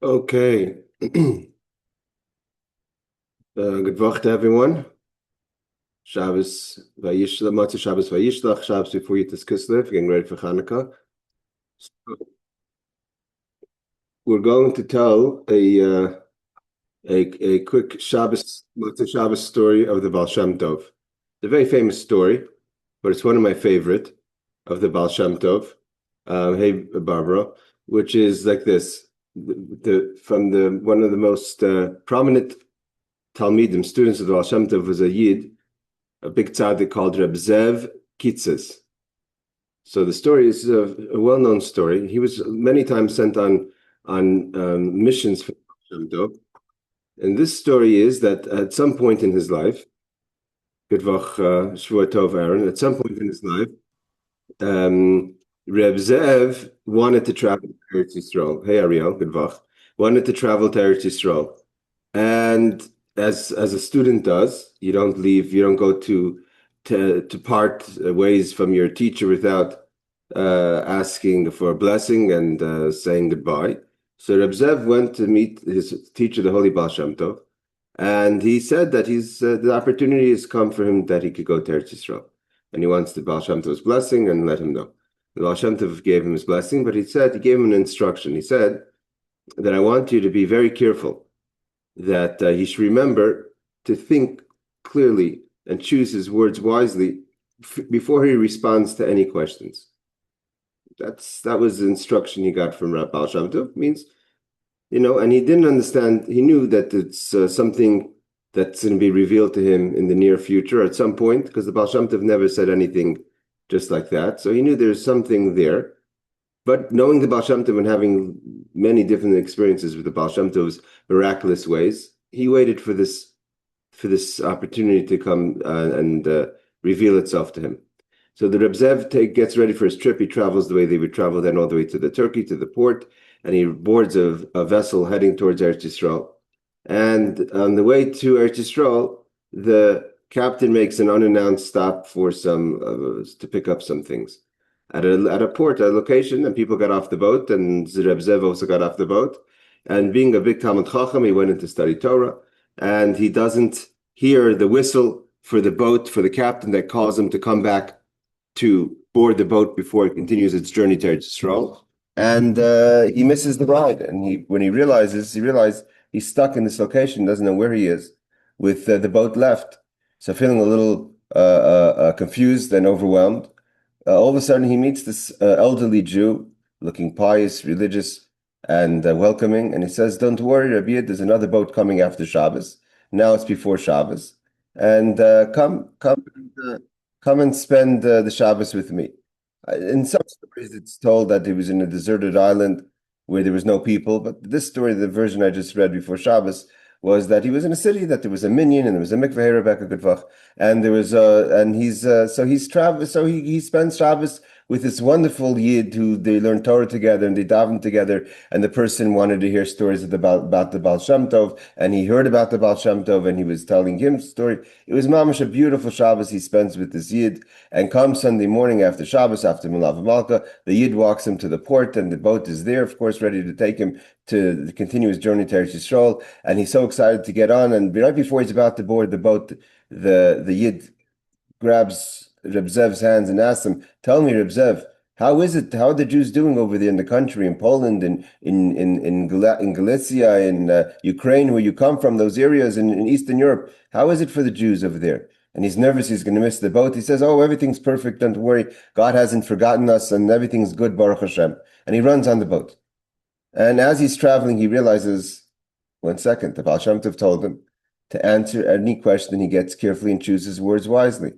Okay. Good Vach everyone. Shabbos Vayishlach, Motzaei Shabbos Vayishlach, Shabbos before Yitas Kislev, getting ready for Hanukkah. So we're going to tell a quick Shabbos Motzaei Shabbos story of the Baal Shem Tov. It's a very famous story, but it's one of my favorite of the Baal Shem Tov. Hey Barbara, which is like this: from the one of the most prominent Talmidim, students of the Baal Shem Tov, was a Yid, a big tzaddik called Reb Zev Kitzur. So the story is a well-known story. He was many times sent on missions for Baal Shem Tov. And this story is that at some point in his life, Gudvach Shvua Tov Aaron, at some point in his life, Reb Zev wanted to travel to Eretz Yisrael. Hey Ariel, Gudvach, wanted to travel to Eretz Yisrael. And as a student does, you don't go to part ways from your teacher without asking for a blessing and saying goodbye. So Reb Zev went to meet his teacher, the Holy Baal Shem Tov, and he said that the opportunity has come for him that he could go to Eretz Yisrael, and he wants the Baal Shem Tov's blessing and let him know. The Baal Shem Tov gave him his blessing, but he gave him an instruction. He said that I want you to be very careful, that he should remember to think clearly and choose his words wisely before he responds to any questions. That was the instruction he got from Baal Shem Tov. Means, and he didn't understand. He knew that it's something that's going to be revealed to him in the near future at some point, because the Baal Shem Tov never said anything just like that. So he knew there's something there. But knowing the Baal Shem Tov and having many different experiences with the Baal Shem Tov's miraculous ways, he waited for this opportunity to come and reveal itself to him. So the Reb Zev gets ready for his trip. He travels the way they would travel then all the way to Turkey, to the port, and he boards a vessel heading towards Eretz Yisrael. And on the way to Eretz Yisrael, the captain makes an unannounced stop for to pick up some things at a port, a location, and people got off the boat, and Reb Zev also got off the boat. And being a big Talmud Chacham, he went in to study Torah, and he doesn't hear the whistle for the boat, for the captain that calls him to come back to board the boat before it continues its journey to Eretz Yisrael. And he misses the ride. And when he realizes he's stuck in this location, doesn't know where he is, with the boat left. So feeling a little confused and overwhelmed, all of a sudden he meets this elderly Jew, looking pious, religious, and welcoming. And he says, "Don't worry, Rabbi Yid, there's another boat coming after Shabbos. Now it's before Shabbos. And come and spend the Shabbos with me." In some stories, it's told that he was in a deserted island where there was no people. But this story, the version I just read before Shabbos, was that he was in a city, that there was a minyan and there was a mikveh, Rebecca Gudvach, and there was he spends Shabbos with this wonderful Yid who they learn Torah together and they daven together, and the person wanted to hear stories about the Baal Shem Tov, and he heard about the Baal Shem Tov, and he was telling him story. It was mamash a beautiful Shabbos he spends with this Yid, and come Sunday morning after Shabbos, after Milav Malka, the Yid walks him to the port, and the boat is there, of course, ready to take him to continue his journey to Eretz Yisrael, and he's so excited to get on, and right before he's about to board the boat, the Yid grabs Reb Zev's hands and asks him, "Tell me, Reb Zev, how are the Jews doing over there in the country, in Poland, in Galicia, in Ukraine, where you come from, those areas in Eastern Europe? How is it for the Jews over there?" And he's nervous he's going to miss the boat. He says, "Oh, everything's perfect, don't worry. God hasn't forgotten us, and everything's good, Baruch Hashem." And he runs on the boat. And as he's traveling, he realizes, one second, the Baal Shem Tov told him to answer any question he gets carefully and choose his words wisely.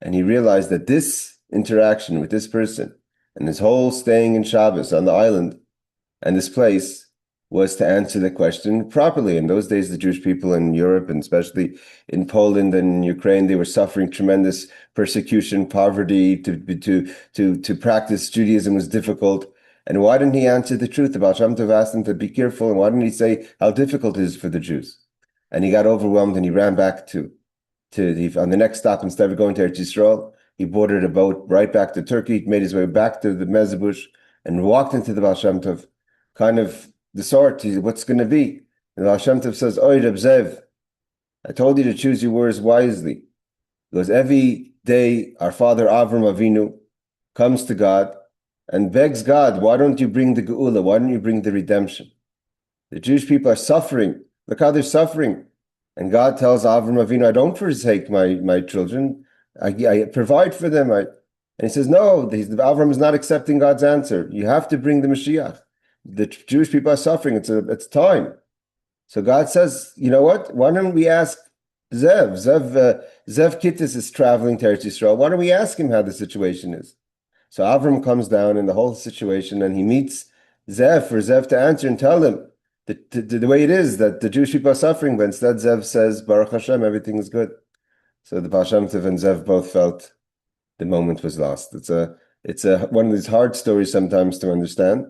And he realized that this interaction with this person and his whole staying in Shabbos on the island and this place was to answer the question properly. In those days, the Jewish people in Europe, and especially in Poland and Ukraine, they were suffering tremendous persecution, poverty. To practice Judaism was difficult. And why didn't he answer the truth? The Baal Shem Tov asked him to be careful, and why didn't he say how difficult it is for the Jews? And he got overwhelmed, and he ran back on the next stop. Instead of going to Eretz Yisrael, he boarded a boat right back to Turkey, made his way back to the Mezbush, and walked into the Baal Shem Tov, kind of the sort. What's going to be? And Baal Shem Tov says, Oy Reb Zev, I told you to choose your words wisely. Because every day our father Avram Avinu comes to God and begs God, why don't you bring the Geula? Why don't you bring the redemption? The Jewish people are suffering. Look how they're suffering. And God tells Avram Avinu, I don't forsake my children. I provide for them. And he says, no, Avram is not accepting God's answer. You have to bring the Mashiach. The Jewish people are suffering. It's time. So God says, you know what? Why don't we ask Zev? Zev Kittis is traveling to Eretz Yisrael. Why don't we ask him how the situation is? So Avram comes down in the whole situation and he meets Zev for Zev to answer and tell him the way it is, that the Jewish people are suffering, but instead Zev says, Baruch Hashem, everything is good. So the Baal Shem Tov and Zev both felt the moment was lost. It's one of these hard stories sometimes to understand,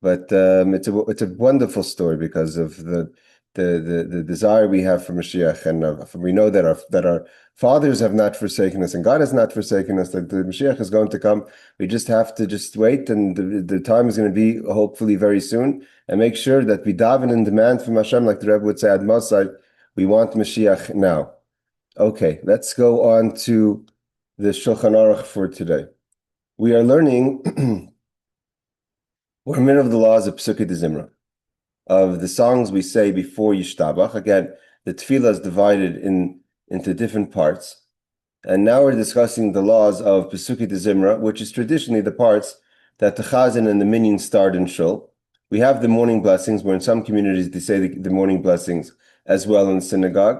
but it's a wonderful story because of the desire we have for Mashiach, and we know that our fathers have not forsaken us, and God has not forsaken us. That the Mashiach is going to come. We just have to wait, and the time is going to be hopefully very soon. And make sure that we daven and demand from Hashem, like the Rebbe would say, Ad Motzaei, we want Mashiach now. Okay, let's go on to the Shulchan Aruch for today. We are learning. We're in the middle of the laws of Pesukei D'zimrah, of the songs we say before Yishtabach. Again, the tefillah is divided into different parts. And now we're discussing the laws of Pesukei D'zimrah, which is traditionally the parts that the chazan and the minyan start in shul. We have the morning blessings, where in some communities they say the morning blessings as well in the synagogue.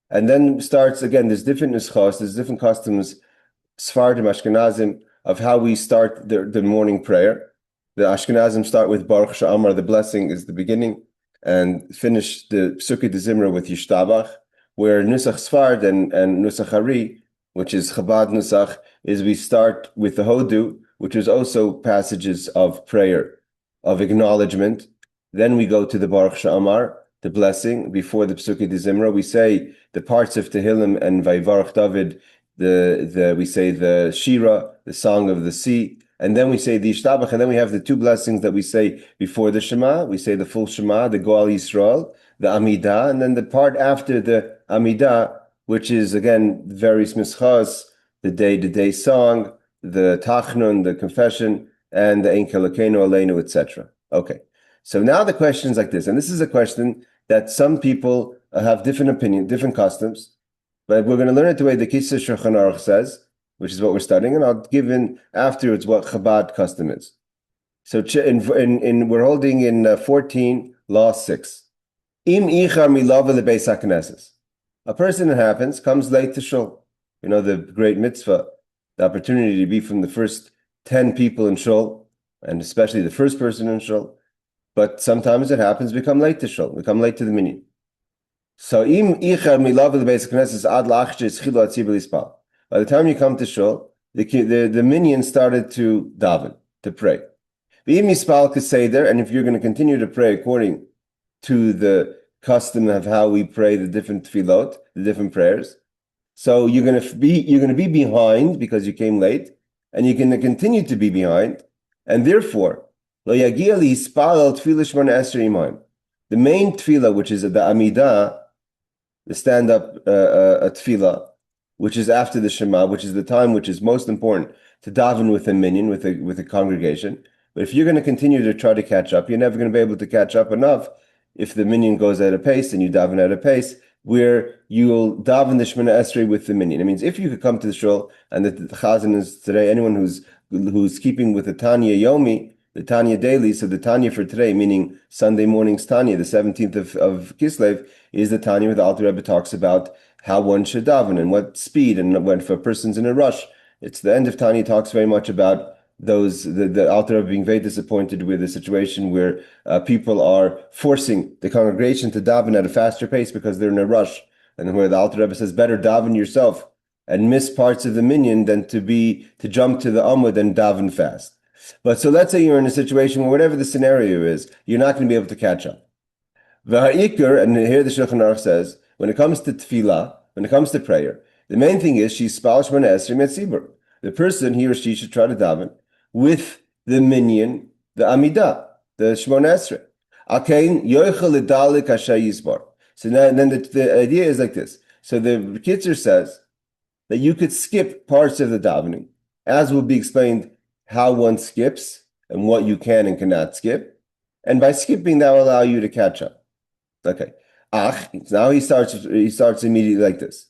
And then starts, again, there's different nuschos, there's different customs, Sephardim, Ashkenazim, of how we start the morning prayer. The Ashkenazim start with Baruch She'amar, the blessing is the beginning, and finish the Pesukei D'zimrah with Yishtabach, where Nusach Sfard and Nusach Hari, which is Chabad Nusach, is we start with the Hodu, which is also passages of prayer, of acknowledgement. Then we go to the Baruch She'amar, the blessing. Before the Pesukei D'zimrah, we say the parts of Tehillim and Vayvarach David, we say the Shira, the song of the sea, and then we say the Yishtabach, and then we have the two blessings that we say before the Shema. We say the full Shema, the Goal Yisrael, the Amidah, and then the part after the Amidah, which is again various mischas, the day-to-day song, the Tachnun, the confession, and the Ein Kelokenu Aleinu, etc. Okay, so now the question is like this, and this is a question that some people have different opinions, different customs, but we're going to learn it the way the Kitzur Shulchan Aruch says, which is what we're studying, and I'll give in afterwards what Chabad custom is. So we're holding in 14, Law 6. Im ichar milava lebeis hakneses. A person, it happens, comes late to shul. You know the great mitzvah, the opportunity to be from the first 10 people in shul, and especially the first person in shul. But sometimes it happens, we come late to shul, we come late to the minyan. So im ichar milava lebeis hakneses ad la'achshir tzchilu atzibur lispal. By the time you come to shul, the minyan started to daven, to pray. V'im yispal keseder, and if you're going to continue to pray according to the custom of how we pray the different tefillot, the different prayers, so you're going to be behind because you came late, and you're going to continue to be behind, and therefore lo yagia lihispal al tefillah Shemoneh Esrei imayim. The main tefillah, which is the Amidah, the stand-up tefillah, which is after the Shema, which is the time which is most important to daven with a minyan, with a congregation. But if you're going to continue to try to catch up, you're never going to be able to catch up enough if the minyan goes at a pace and you daven at a pace where you'll daven the Shemoneh Esrei with the minyan. It means if you could come to the shul, and the chazan is today, anyone who's keeping with the Tanya Yomi, the Tanya daily, so the Tanya for today, meaning Sunday morning's Tanya, the 17th of Kislev, is the Tanya where the Alter Rebbe talks about how one should daven and what speed, and when if a person's in a rush. It's the end of Tanya talks very much about the Alter Rebbe being very disappointed with the situation where people are forcing the congregation to daven at a faster pace because they're in a rush, and where the Alter Rebbe says better daven yourself and miss parts of the minyan than to jump to the Amud and daven fast. But so let's say you're in a situation where whatever the scenario is, you're not going to be able to catch up. V'ha'ikr, and here the Shulchan Aruch says, when it comes to tefillah, when it comes to prayer, the main thing is she's spal Shemoneh Esrei metzibur. The person, he or she, should try to daven with the minyan, the Amidah, the Shemoneh Esrei. Akain yoichel lidalik asher yisbar. So now, then the idea is like this. So the Kitzur says that you could skip parts of the davening, as will be explained how one skips and what you can and cannot skip. And by skipping, that will allow you to catch up. Okay. Now he starts immediately like this.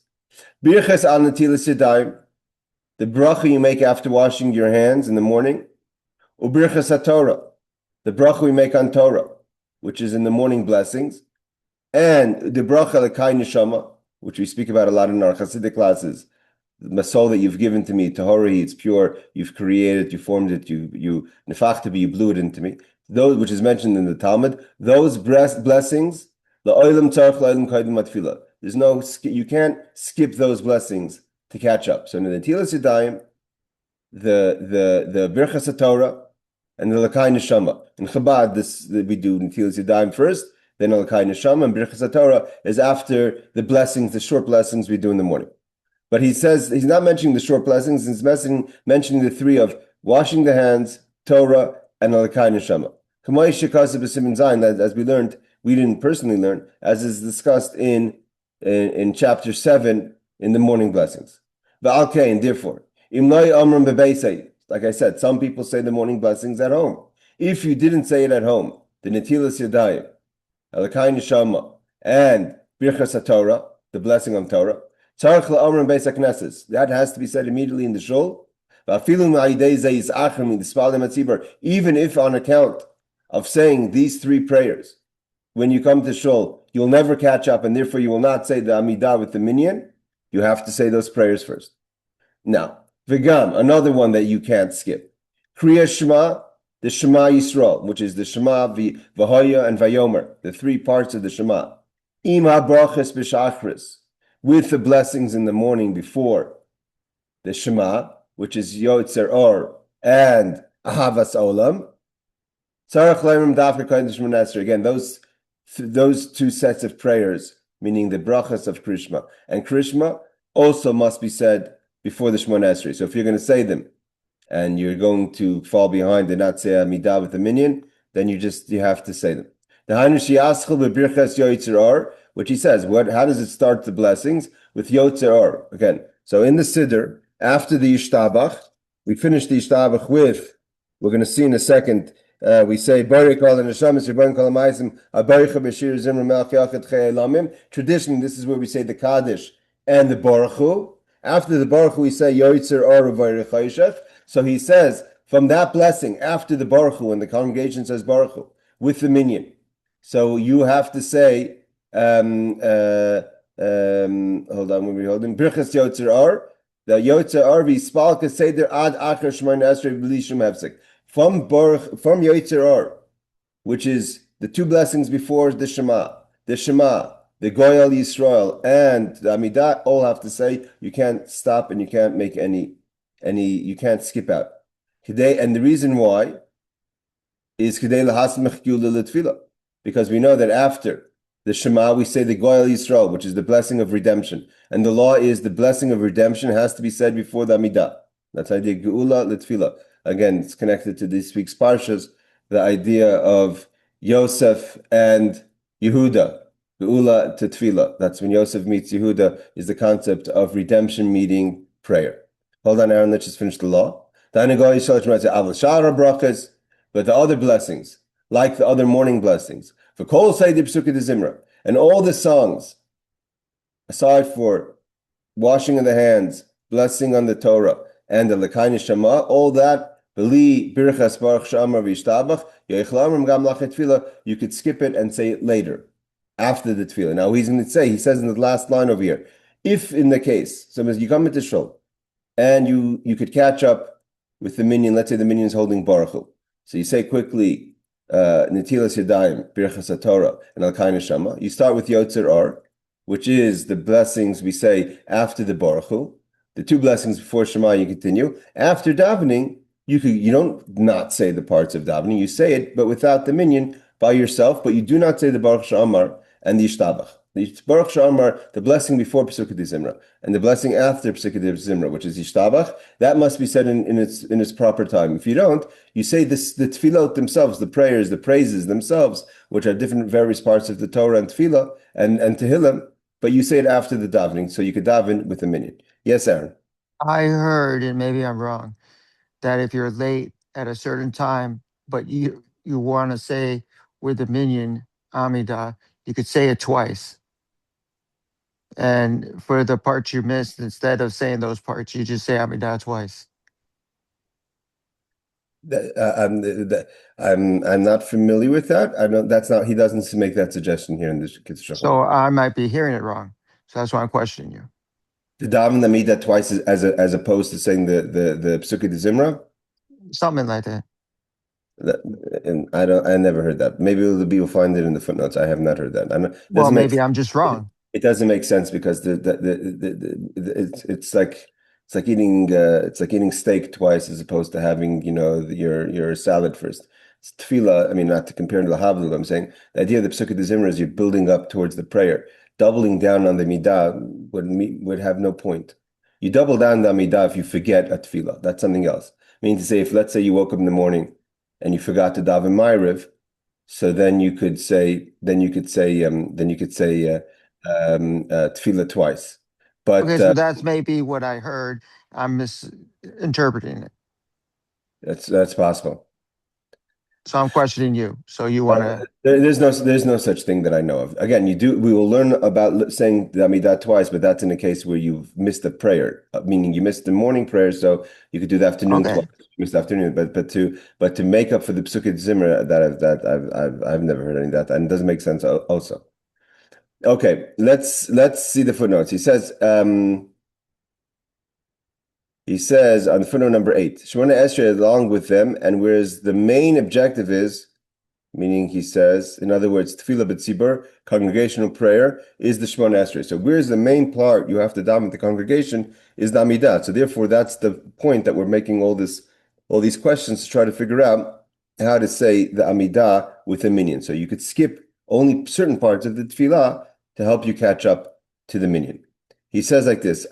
Birchas al netilas yadayim, the bracha you make after washing your hands in the morning. Ubirchas HaTorah, the bracha we make on Torah, which is in the morning blessings. And the bracha l'kai neshama, which we speak about a lot in our Hasidic classes. The soul that you've given to me, tahori, it's pure, you've created, you formed it, you nefachtabi, you blew it into me. Those, which is mentioned in the Talmud, those blessings, the oilam tzarech l'oilam kaidim atfila. There's no, you can't skip those blessings to catch up. So in the Netilas Yadayim, the Birchas HaTorah, and the L'kai Neshama. In Chabad, we do Netilas Yadayim first, then L'kai Neshama, and Birchas HaTorah is after the blessings, the short blessings we do in the morning. But he says, he's not mentioning the short blessings, he's mentioning the three of washing the hands, Torah, and L'kai Neshama. Kamay Shekasa B'Simin Zayin, as we learned, we didn't personally learn, as is discussed in chapter 7 in the morning blessings. And therefore, like I said, some people say the morning blessings at home. If you didn't say it at home, the Netilas Yadayim, L'kai Neshama, and Birchas HaTorah, the blessing on Torah, that has to be said immediately in the shul. Even if on account of saying these three prayers, when you come to shul, you'll never catch up, and therefore you will not say the Amidah with the minyan. You have to say those prayers first. Now, Vigam, another one that you can't skip. Kriya Shema, the Shema Yisrael, which is the Shema, V'hoya, and Vayomer, the three parts of the Shema. Im HaBrachas B'Shachris, with the blessings in the morning before the Shema, which is Yotzer Or and Ahavas Olam. Tzarech Leimim Dafka Kodesh Shemoneh Esrei. Again, those two sets of prayers, meaning the brachas of Krishma and Krishma, also must be said before the Shemoneh Esrei. So if you're going to say them and you're going to fall behind and not say Amidah with the minyan, then you have to say them. The Hainu Shiaschel B'Birchas Yotzer Or, which he says, how does it start the blessings? With Yotzer Or. Again, so in the Siddur, after the Yishtabach, we finish the Yishtabach with, we're going to see in a second, we say, traditionally, this is where we say the Kaddish and the Baruch Hu. After the Baruch Hu, we say, Yotzer Or V'Varech Hayshach. So he says, from that blessing, after the Baruch Hu, and the congregation says Baruch Hu, with the minyan. So you have to say, hold on, we're holding Birchas Yotzer Or, the Yotzer Or v'Yispalka Seder Ad Acher Shemoneh Esrei B'li Shum Hefsek. From Yotzer Or, which is the two blessings before the Shema, the Goyal Yisrael, and the Amidah, all have to say, you can't stop and you can't make any you can't skip out. And the reason why is because we know that after the Shema, we say the Goyal Yisrael, which is the blessing of redemption. And the law is the blessing of redemption has to be said before the Amidah. That's the idea, Geula L'Tfilah. Again, it's connected to this week's Parshas, the idea of Yosef and Yehuda, Geula to Tfilah. That's when Yosef meets Yehuda, is the concept of redemption meeting prayer. Hold on, Aaron, let's just finish the law. But the other blessings, like the other morning blessings, for Pesukei D'zimrah, and all the songs, aside for washing of the hands, blessing on the Torah, and the L'kai Neshama, all that, B'li Birchas Baruch She'amar and Yishtabach, you could skip it and say it later, after the tefillah. Now he's going to say, he says in the last line over here, if in the case, so as you come into shul, and you could catch up with the minyan, let's say the minyan is holding Baruch Hu. So you say quickly, Netilas Yadayim, Birchas HaTorah, and L'kai Neshama. You start with Yotzer Or, which is the blessings we say after the Baruch Hu. The two blessings before Shema, you continue. After davening, you don't not say the parts of davening. You say it, but without the minyan by yourself. But you do not say the Baruch She'amar and the Yishtabach. Baruch She'amar, the blessing before Pesukei D'zimrah, and the blessing after Pesukei D'zimrah, which is Yishtabach, that must be said in its proper time. If you don't, you say this, the tefillot themselves, the prayers, the praises themselves, which are different various parts of the Torah and tefillah and Tehillim, but you say it after the davening, so you could daven with a minyan. Yes, Aaron. I heard, and maybe I'm wrong, that if you're late at a certain time, but you want to say with the minion Amidah, you could say it twice. And for the parts you missed, instead of saying those parts, you just say Amidah twice. I'm not familiar with that. I don't. That's not. He doesn't make that suggestion here in the Kitzur Shulchan So Aruch. I might be hearing it wrong. So that's why I'm questioning you. To daven the midah twice as opposed to saying the Pesukei D'zimrah. Something like that. And I never heard that. Maybe we'll find it in the footnotes. I have not heard that. Well, maybe I'm just wrong. It doesn't make sense because it's like eating steak twice as opposed to having your salad first. It's tefillah. I mean, not to compare to the Havdalah. I'm saying the idea of the Pesukei D'zimrah is you're building up towards the prayer. Doubling down on the midah would have no point. You double down the midah if you forget a tefillah. That's something else. Meaning to say, if let's say you woke up in the morning and you forgot to daven Ma'ariv, so then you could say tefillah twice. But Okay, so that's maybe what I heard. I'm misinterpreting it. that's possible. So I'm questioning you. So you want to? There's no such thing that I know of. Again, we will learn about saying the Amidah twice, but that's in a case where you've missed a prayer, meaning you missed the morning prayer, so you could do the afternoon twice. You missed the afternoon, but to make up for the Pesukei D'zimrah, I've never heard any of that, and it doesn't make sense also. Okay, let's see the footnotes. He says on footnote number 8, Shemoneh Esrei along with them, and whereas the main objective is, meaning he says, in other words, tefillah b'tzibur, congregational prayer, is the Shemoneh Esrei. So where's the main part you have to daven with the congregation is the Amidah. So therefore, that's the point that we're making all these questions to try to figure out how to say the Amidah with a minyan. So you could skip only certain parts of the tefillah to help you catch up to the minyan. He says like this,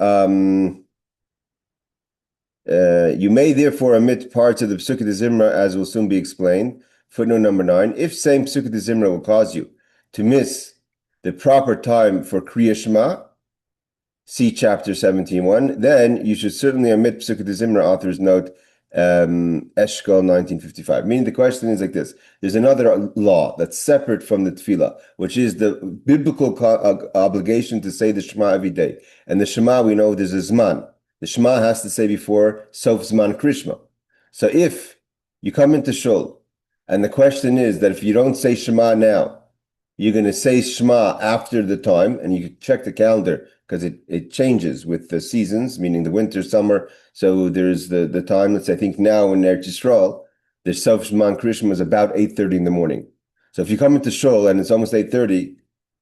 you may therefore omit parts of the Pesukei D'zimrah, as will soon be explained. Footnote number 9, if saying Pesukei D'zimrah will cause you to miss the proper time for Kriya Shema, see chapter 17.1, then you should certainly omit Pesukei D'zimrah, author's note, Eshkol 1955. Meaning the question is like this. There's another law that's separate from the tefillah, which is the biblical obligation to say the Shema every day. And the Shema, we know there's a Zman. The Shema has to say before Sof Zman Krishma. So if you come into Shul, and the question is that if you don't say Shema now, you're going to say Shema after the time, and you can check the calendar because it changes with the seasons, meaning the winter, summer. So there's the time, let's say, I think now in Eretz Yisrael, the Sof Zman Krishma is about 8:30 in the morning. So if you come into Shul and it's almost 8:30,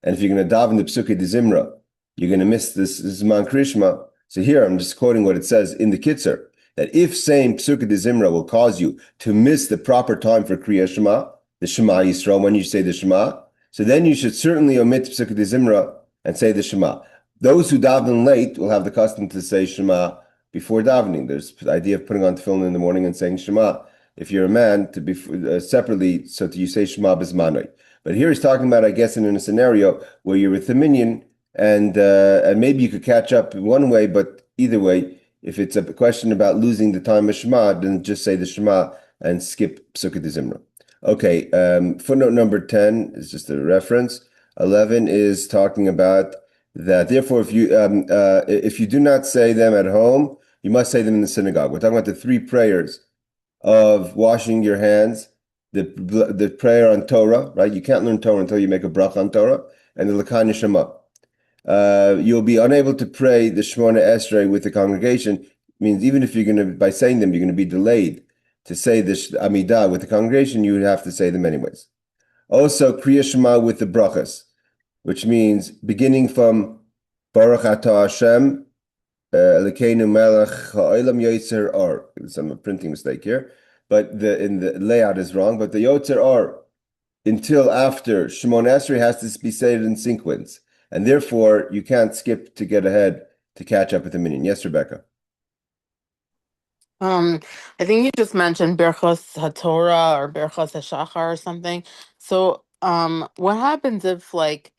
and if you're going to daven the Pesukei D'zimrah, you're going to miss this Zman Krishma. So here I'm just quoting what it says in the Kitzur, that if saying Pesukei D'zimrah will cause you to miss the proper time for Kriya Shema, the Shema Yisrael, when you say the Shema, so then you should certainly omit Pesukei D'zimrah and say the Shema. Those who daven late will have the custom to say Shema before davening. There's the idea of putting on tefillin in the morning and saying Shema. If you're a man, to be separately, so you say Shema b'zmanoi. But here he's talking about, I guess, in a scenario where you're with a minyan, and maybe you could catch up in one way, but either way, if it's a question about losing the time of Shema, then just say the Shema and skip Pesukei D'zimrah. Okay, footnote number 10 is just a reference. 11 is talking about that. Therefore, if you do not say them at home, you must say them in the synagogue. We're talking about the 3 prayers of washing your hands, the prayer on Torah, right? You can't learn Torah until you make a bracha on Torah, and the L'kan Shema. You'll be unable to pray the Shemoneh Esrei with the congregation. Means even if by saying them, you're going to be delayed to say the Amidah with the congregation, you would have to say them anyways. Also, Kriya Shema with the brachas, which means beginning from Baruch Atah Hashem, Elokeinu Melech Ha'olam Yotzer Or. There's some printing mistake here, but in the layout is wrong. But the Yotzer Or until after Shemoneh Esrei has to be said in sequence. and therefore you can't skip to get ahead to catch up with the minyan. Yes, Rebecca. I think you just mentioned Birchos HaTorah or Birchos HaShachar or something. So, what happens if like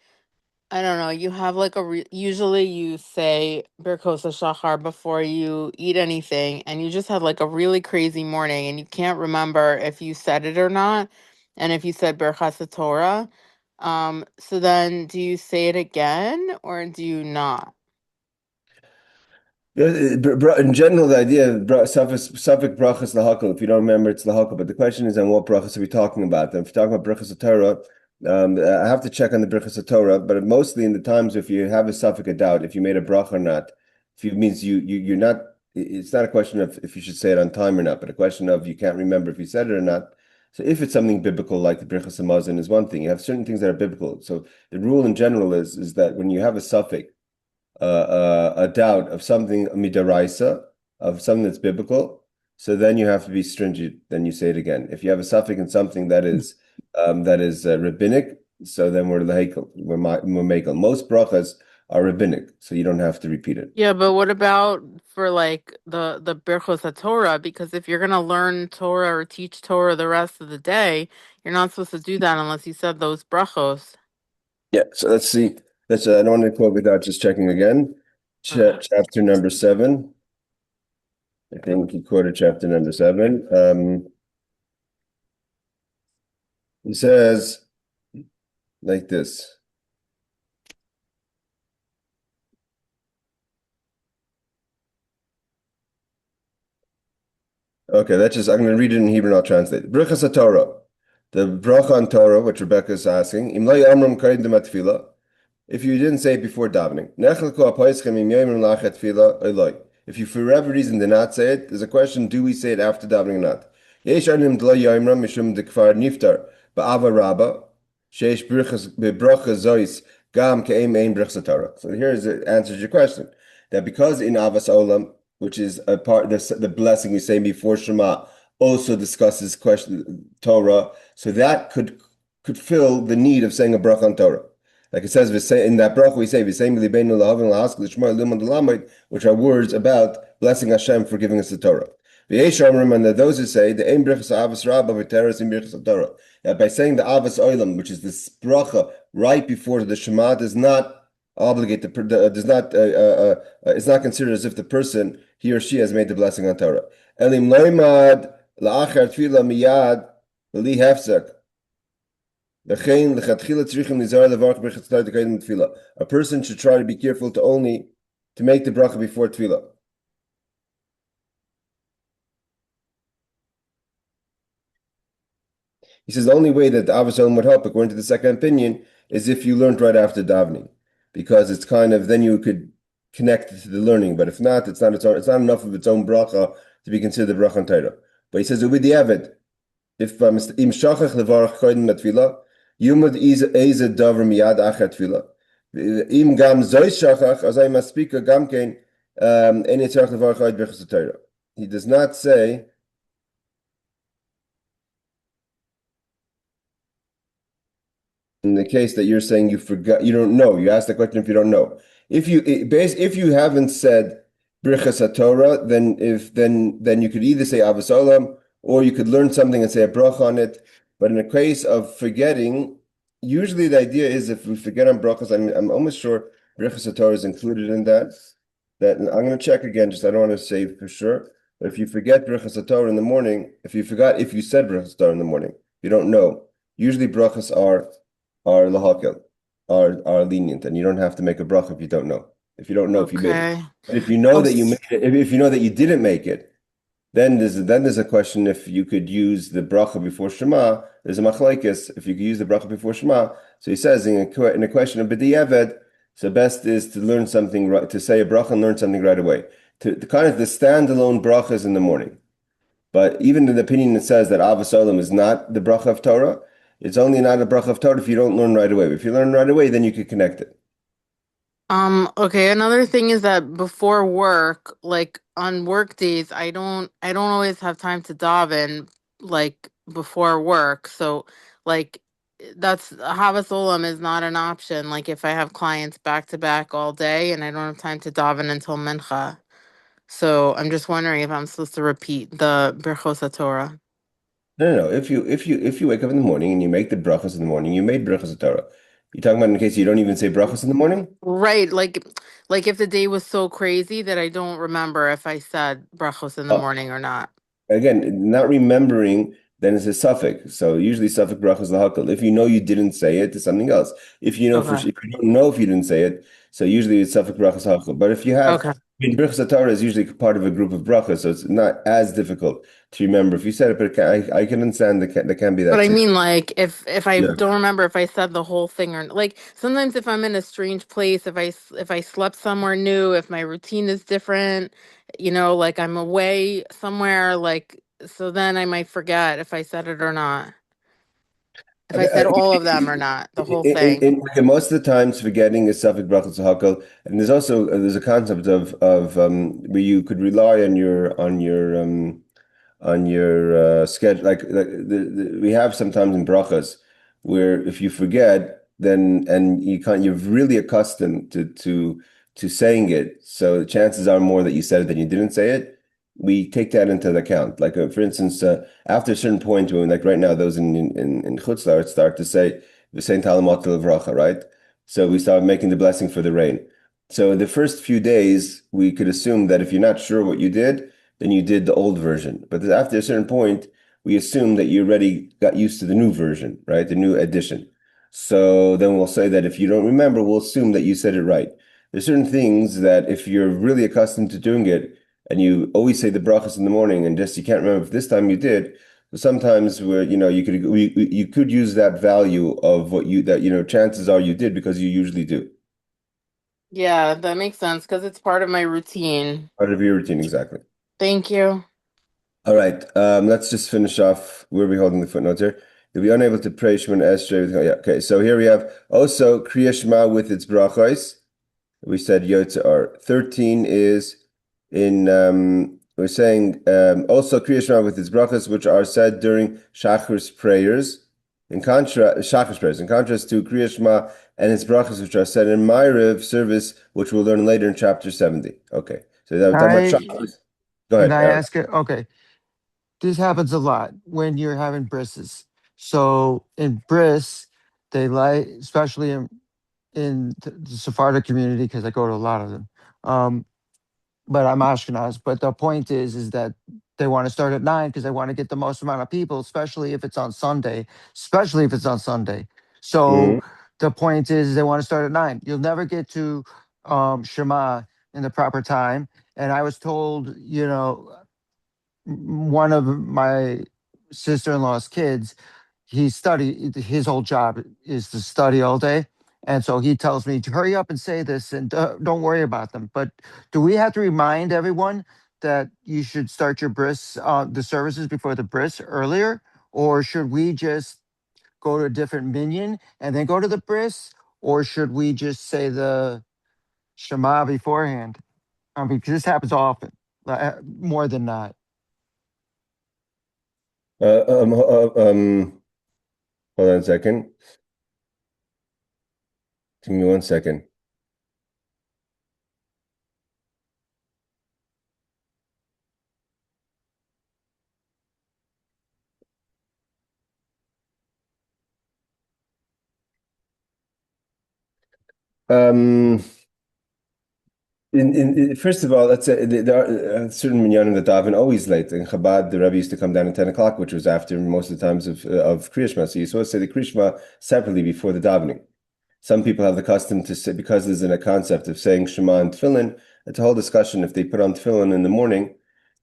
I don't know, you have like usually you say Birchos HaShachar before you eat anything, and you just had like a really crazy morning, and you can't remember if you said it or not, and if you said Birchos HaTorah. So then do you say it again or do you not? In general, the idea of suffix brachas lahakal, if you don't remember, it's lahakal. But the question is, on what brachas are we talking about? And if we're talking about brachas Torah, I have to check on the brachas Torah. But mostly in the times, if you have a suffix a doubt, if you made a bracha or not, if you means you're not. It's not a question of if you should say it on time or not, but a question of you can't remember if you said it or not. So if it's something biblical like the brachas hamazon is one thing. You have certain things that are biblical. So the rule in general is that when you have a suffix a doubt of something midaraisa, of something that's biblical, so then you have to be stringent. Then you say it again. If you have a suffix in something that is rabbinic, so then we're lehekel, we're mekel. Most brachas are rabbinic, so you don't have to repeat it. Yeah, but what about for like the Birchos HaTorah? Because if you're gonna learn Torah or teach Torah the rest of the day, you're not supposed to do that unless you said those brachos. Yeah. So let's see. Let's. I don't want to quote without just checking again. Okay. Chapter number 7. I think he quoted chapter number 7. He says like this. Okay, I'm going to read it in Hebrew and I'll translate. Brachas Torah. The bracha on Torah, which Rebecca is asking. Im lo yamram kaidem atfila. If you didn't say it before davening. If you for whatever reason did not say it, there's a question, do we say it after davening or not? Yesh anim d'lo yamram mishum dekfar niftar ba'ava rabba sheish bebracha zois gam ke'em ein brachas Torah. So here's the answer to your question. That because in Avas Olam, which is a part the blessing we say before Shema, also discusses question Torah, so that could fill the need of saying a bracha on Torah. Like it says in that bracha we say, which are words about blessing Hashem for giving us the Torah. And those who say the that by saying the Avas Olam, which is this bracha right before the Shema, does not obligate does not it's not considered as if the person he or she has made the blessing on Torah. Elim loimad la'achar tefillah miyad v'li hefzek. A person should try to be careful to make the bracha before tefillah. He says the only way that the Avos Olam would help, according to the second opinion, is if you learned right after davening, because it's kind of then you could connect it to the learning. But if not, it's not enough of its own bracha to be considered bracha on Torah. But he says with the avid, if im shachach levarach kodim tefillah. Yumad is a davar miyad achar tefillah. Im gam zois shachach azay maspika gam kein eni tzarich levar chayid b'chas Torah. He does not say in the case that you're saying you forgot, you don't know. You asked the question if you don't know. If you haven't said brichas Torah, then you could either say avos olam or you could learn something and say a bracha on it. But in the case of forgetting, usually the idea is if we forget on brachas, I'm almost sure Birchas Torah is included in that. That I'm going to check again, just I don't want to say for sure. But if you forget Birchas Torah in the morning, if you said Birchas Torah in the morning, you don't know. Usually brachas are lahakel, are lenient, and you don't have to make a bracha if you don't know. If you don't know if you made it. Okay. But if you know Oh, that you made it, if you know that you didn't make it, then there's a question if you could use the bracha before Shema. There's a machlekes if you could use the bracha before Shema. So he says in a question of b'diavad, so best is to learn something right, to say a bracha and learn something right away. To kind of the standalone brachas in the morning. But even in the opinion that says that Avos Olam is not the bracha of Torah, it's only not a bracha of Torah if you don't learn right away. But if you learn right away, then you could connect it. Okay, another thing is that before work, like on work days, I don't always have time to daven like before work. So like that's Havas Olam is not an option. Like if I have clients back to back all day and I don't have time to daven until Mincha. So I'm just wondering if I'm supposed to repeat the Birchos Torah. No. If you wake up in the morning and you make the brachas in the morning, you made brachas Torah. You're talking about in case you don't even say brachas in the morning? Right, like if the day was so crazy that I don't remember if I said brachos in the Oh, morning or not. again, not remembering, then it's a suffix. So usually suffix brachas lahakal. If you know you didn't say it, it's something else. If you know Okay. if you don't know if you didn't say it, so usually it's suffix brachas lahakal. But if you have, Okay. I mean, brachas Torah is usually part of a group of brachas, so it's not as difficult to remember. If you said it, but I can understand that can be But that I situation. mean, like, if I Yeah. don't remember if I said the whole thing or like sometimes if I'm in a strange place, if I slept somewhere new, if my routine is different, like I'm away somewhere, like so then I might forget if I said it or not, if I said all of them or not, the whole thing. Okay, most of the times forgetting is suffix brachas hakol, and there's a concept of where you could rely on your schedule. Like we have sometimes in brachas where if you forget, then and you're really accustomed to saying it, so chances are more that you said it than you didn't say it. We take that into account. Like for instance, after a certain point, when like right now, those in Chutz La'aretz start to say the Saint Talamot Levracha, right? So we start making the blessing for the rain. So in the first few days, we could assume that if you're not sure what you did, then you did the old version. But after a certain point, we assume that you already got used to the new version, right? The new edition. So then we'll say that if you don't remember, we'll assume that you said it right. There's certain things that if you're really accustomed to doing it and you always say the brachas in the morning and just you can't remember if this time you did, sometimes where you could use that value of what you that chances are you did because you usually do. Yeah, that makes sense because it's part of my routine. Part of your routine, exactly. Thank you. All right, let's just finish off. Where are we holding the footnotes here? You'll be unable to pray Shemoneh Esrei with, yeah, okay, so here we have also Kriya Shema with its brachos. We said Yotzar. 13 is in, we're saying also Kriya Shema with its brachos, which are said during Shachar's prayers. Shachar's prayers, in contrast to Kriya Shema and its brachos, which are said in Ma'ariv service, which we'll learn later in chapter 70. Okay, so that we're talking about I Shachar's. Go can ahead, I Aaron. ask it? Okay, this happens a lot when you're having brisses. So in bris, they like, especially in the Sephardic community, because I go to a lot of them. But I'm Ashkenaz. But the point is that they want to start at 9 because they want to get the most amount of people, especially if it's on Sunday. Especially if it's on Sunday. So Mhm. the point is they want to start at 9. You'll never get to Shema in the proper time. And I was told, one of my sister-in-law's kids, his whole job is to study all day. And so he tells me to hurry up and say this and don't worry about them. But do we have to remind everyone that you should start your bris, the services before the bris earlier? Or should we just go to a different minion and then go to the bris? Or should we just say the Shema beforehand? Because this happens often, more than not. Uh, um, uh, um, hold on a second. Give me 1 second. Um, first of all, let's say there are certain minyanim that daven always late. In Chabad, the Rebbe used to come down at 10 o'clock, which was after most of the times of Kriya Shema. So you're supposed to say the Kriya Shema separately before the davening. Some people have the custom to say, because there's a concept of saying Shema and Tefillin, it's a whole discussion if they put on Tefillin in the morning,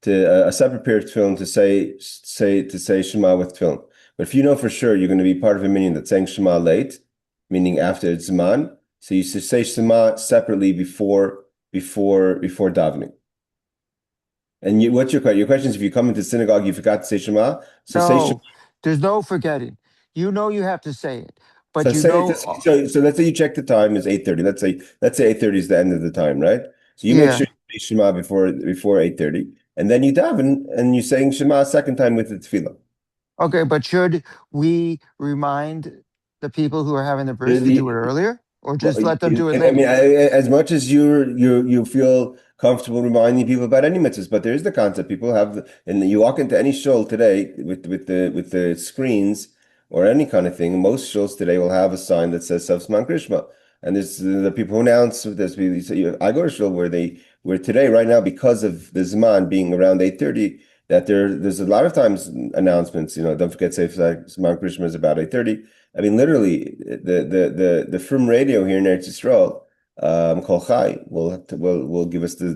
to a separate pair of Tefillin to say Shema with Tefillin. But if you know for sure you're going to be part of a minyan that's saying Shema late, meaning after it's Zman, so you should say Shema separately before davening. And what's your question? Your question is if you come into synagogue, you forgot to say Shema, so say Shema. No, there's no forgetting. You know you have to say it, So but you say know, so let's say you check the time is 8:30. Let's say 8:30 is the end of the time, right? So you make yeah. sure you say Shema before 8:30, and then you daven and you're saying Shema a second time with the tefillah. Okay, but should we remind the people who are having the bris to do it earlier, or just let them do it I mean, late? as much as you feel comfortable reminding people about any mitzvahs, but there is the concept people have, and you walk into any shul today with the screens or any kind of thing. Most shuls today will have a sign that says Safsman Krishma, and there's the people who announce this. I go to shul where today right now because of the Zman being around 8:30. That there's a lot of times announcements. Don't forget Safsman Krishma is about 8:30. I mean, literally, the firm radio here in Eretz Yisrael, Kol Chai, will give us the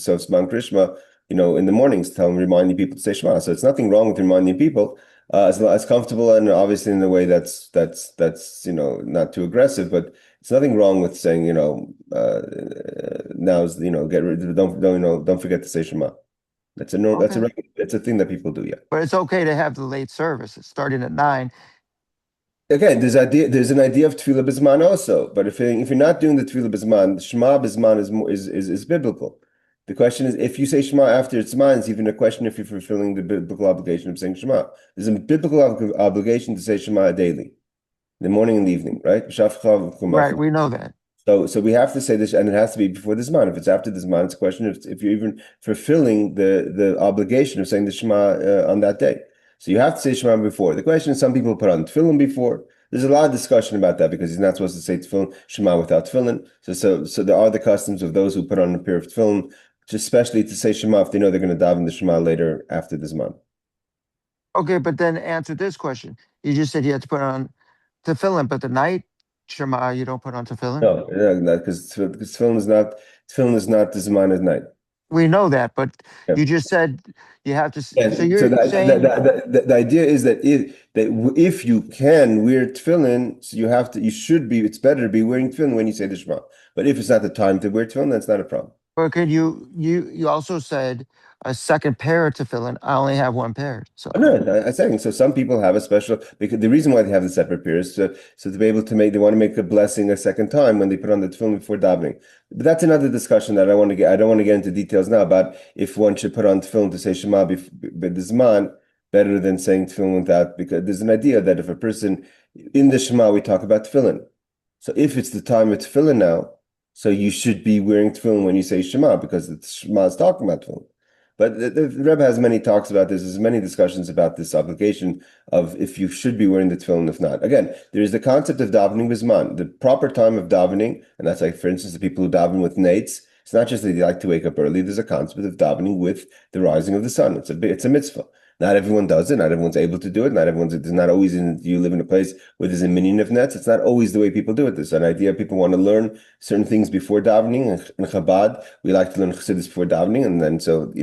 Sofsman Krishma, in the mornings, reminding people to say Shema. So it's nothing wrong with reminding people, as comfortable and obviously in a way that's not too aggressive, but it's nothing wrong with saying now's get rid don't forget to say Shema. That's Okay. that's a thing that people do, yeah. But it's okay to have the late service. It's starting at 9. Again, there's an idea of tefillah b'zman also, but if you're not doing the tefillah b'zman, shema b'zman is biblical. The question is, if you say shema after it's zman, it's even a question if you're fulfilling the biblical obligation of saying shema. There's a biblical obligation to say shema daily, in the morning and the evening, right? Right, we know that. So we have to say this, and it has to be before the Zman. If it's after the Zman, it's a question if you're even fulfilling the obligation of saying the Shema on that day. So you have to say Shema before. The question is, some people put on tefillin before. There's a lot of discussion about that because he's not supposed to say tefillin, Shema without tefillin. So there are the customs of those who put on a pair of tefillin, just especially to say Shema if they know they're going to daven the Shema later after the Zman. Okay, but then answer this question. You just said you had to put on tefillin, but the night Shema, you don't put on tefillin? No, because tefillin is not the Zman at night. We know that, but Yeah. you just said you have to. And so you're saying the idea is that if you can wear tefillin, so you should be. It's better to be wearing tefillin when you say the Shema. But if it's not the time to wear tefillin, that's not a problem. or could you also said a second pair of tefillin? I only have one pair. So No, I'm saying so. Some people have a special because the reason why they have the separate pairs so to be able to they want to make a blessing a second time when they put on the tefillin before davening. But that's another discussion that I don't want to get into details now about if one should put on tefillin to say Shema with the Zman better than saying tefillin without, because there's an idea that if a person in the Shema we talk about tefillin. So if it's the time of tefillin now, so you should be wearing tefillin when you say Shema because the Shema is talking about tefillin. But the Rebbe has many talks about this. There's many discussions about this obligation of if you should be wearing the tefillin, if not. Again, there is the concept of davening b'zman, the proper time of davening, and that's like, for instance, the people who daven with nates. It's not just that they like to wake up early. There's a concept of davening with the rising of the sun. It's a mitzvah. Not everyone does it. Not everyone's able to do it. There's not always you live in a place where there's a minyan of nets. It's not always the way people do it. There's an idea people want to learn certain things before davening. In Chabad, we like to learn chassidus before davening, and then so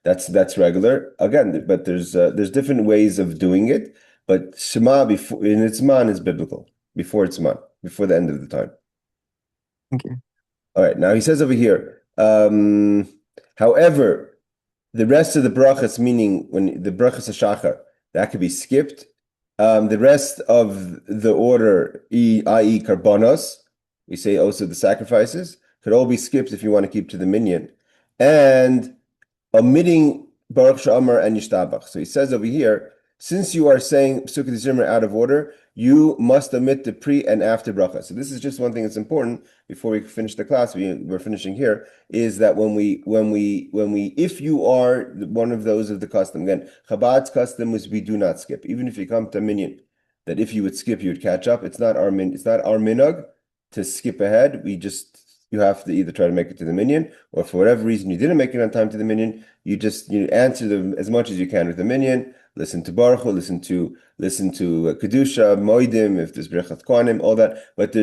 that's regular. Again, but there's different ways of doing it. But Shema before in its man is biblical. Before its man, before the end of the time. okay. All right. Now he says over here. However, the rest of the brachas, meaning when the brachas shachar, that could be skipped. The rest of the order, i.e. karbanos, we say also the sacrifices, could all be skipped if you want to keep to the minyan. And omitting Baruch She'amar and Yishtabach. So he says over here, since you are saying Pesukei D'zimrah out of order, you must omit the pre and after bracha. So this is just one thing that's important before we finish the class. We're finishing here. Is that when we if you are one of those of the custom, again, Chabad's custom is we do not skip, even if you come to minyan. That if you would skip, you would catch up. It's not our minhag to skip ahead. You have to either try to make it to the minyan, or for whatever reason you didn't make it on time to the minyan, you answer them as much as you can with the minyan. Listen to Baruch Hu, listen to Kedusha, Moedim, if there's Brechat Kohanim, all that. But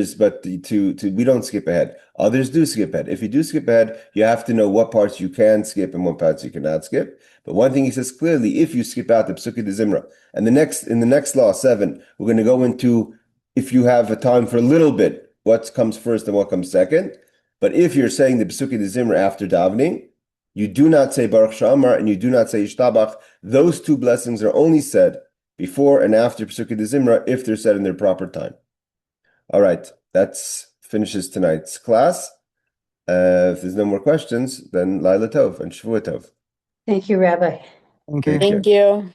we don't skip ahead. Others do skip ahead. If you do skip ahead, you have to know what parts you can skip and what parts you cannot skip. But one thing he says clearly, if you skip out the Pesukei D'zimrah, and in the next law 7, we're going to go into if you have a time for a little bit, what comes first and what comes second. But if you're saying the Pesukei D'zimrah after davening, you do not say Baruch She'amar and you do not say Yishtabach. Those two blessings are only said before and after Pesukei D'zimrah if they're said in their proper time. All right, that finishes tonight's class. If there's no more questions, then Laila Tov and Shavua Tov. Thank you, Rabbi. Okay. Thank you.